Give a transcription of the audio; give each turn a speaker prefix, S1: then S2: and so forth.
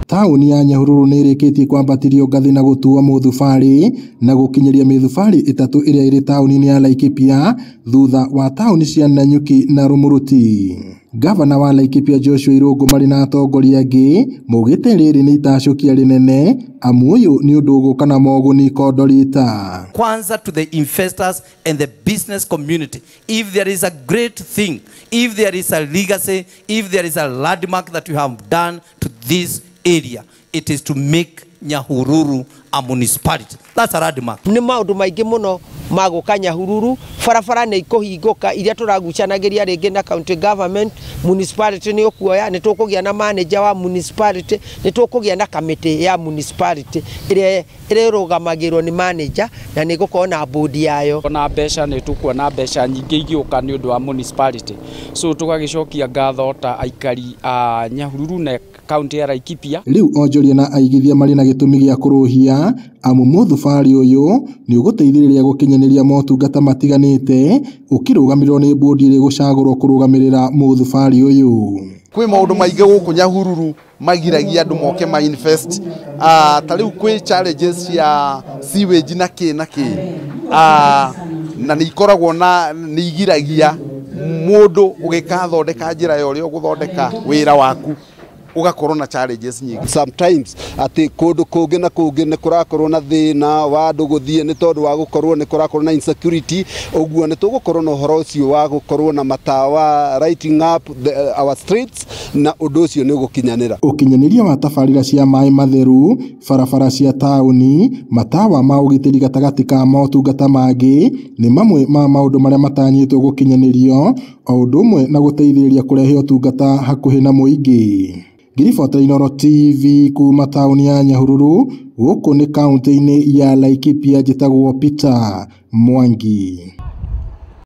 S1: Tauni ya Nyahururu nĩrĩkĩtie kwambatirio ngathĩ na gũtua mũthubari na gũkinyeria mĩthubari ĩtatũ ĩrĩa ĩrĩ tauni-inĩ ya Laikipia thutha wa tauni cia Nanyuki na Rumuruti. Gavana wa Laikipia Joshua Irungu marĩ na atongoria angĩ maugĩte rĩrĩ nĩ itacũkia rĩnene amu ũyũ nĩ ũndũ ũgũka na moguni Kodorita.
S2: Kwanza to the investors and the business community, if there is a great thing, if there is a legacy, if there is a landmark that you have done to this area, it is to make Nyahururu a municipality. That's a landmark.
S3: Nĩ maũndũ maingĩ mũno magũka Nyahururu, barabara nĩ ikũhingũka iria tũragucanagĩria rĩngĩ na county government, municipality nĩ ũkuoya, nĩ tũkũgĩa na manager wa municipality, nĩ tũkũgĩa na committee ya municipality ĩrĩa ĩrũgamagĩrwo nĩ manager na nĩ gũkorwo na board yayo.
S4: Na mbeca nĩ tũkuona mbeca nyingĩ igĩũka nĩ ũndũ wa municipality, so tũgagĩcokia ngatho ta aikari a Nyahururu na county ya Laikipia.
S1: Rĩu onjoria na aigithia marĩ na gĩtũmi gĩa kũrũhia amu mũthubari ũyũ nĩ ũgũteithĩrĩria gũkinyanĩria motungata matiganĩte ũkĩrũgamĩrĩrwo nĩ board ĩrĩa gũcagũrwo kũrũgamĩrĩra mũthubari ũyũ.
S5: Kwĩ maũndũ maingĩ gũkũ Nyahururu magiragia andũ moke ma invest. Ta rĩu kwĩ challenges ya sewage na kĩ na nĩ ikoragwo na nĩ igiragia mũndũ ũgĩkathondeka njĩra ya ũrĩa ũgũthondeka wĩra waku ugakorwo na challenges nyingi.
S6: Sometimes ati kundu kungi na kungi ni kurakorwo na thina wa andu guthie ni tondu wa gukorwo ni kurakorwo na insecurity, uguo ni tugukorwo na uhoro ucio wa gukorwo na matawa lighting up our streets na undu ucio ni gukinyanira.
S1: Ukinyaniria wa tabarĩra cia maĩ matheru, barabara cia tauni, matawa ma ugitĩri gatagati ka motungata mangĩ ni mamwe ma maundu maria matanyĩtwo gukinyanirio o ũndũ ũmwe na gũteithĩrĩria kũrehe ũtungata hakuhĩ na mũingĩ. Ngiribota Inooro TV kuma tauni ya Nyahururu gũkũ nĩ kaunti-inĩ ya Laikipia, njĩtagwo Peter Mwangi.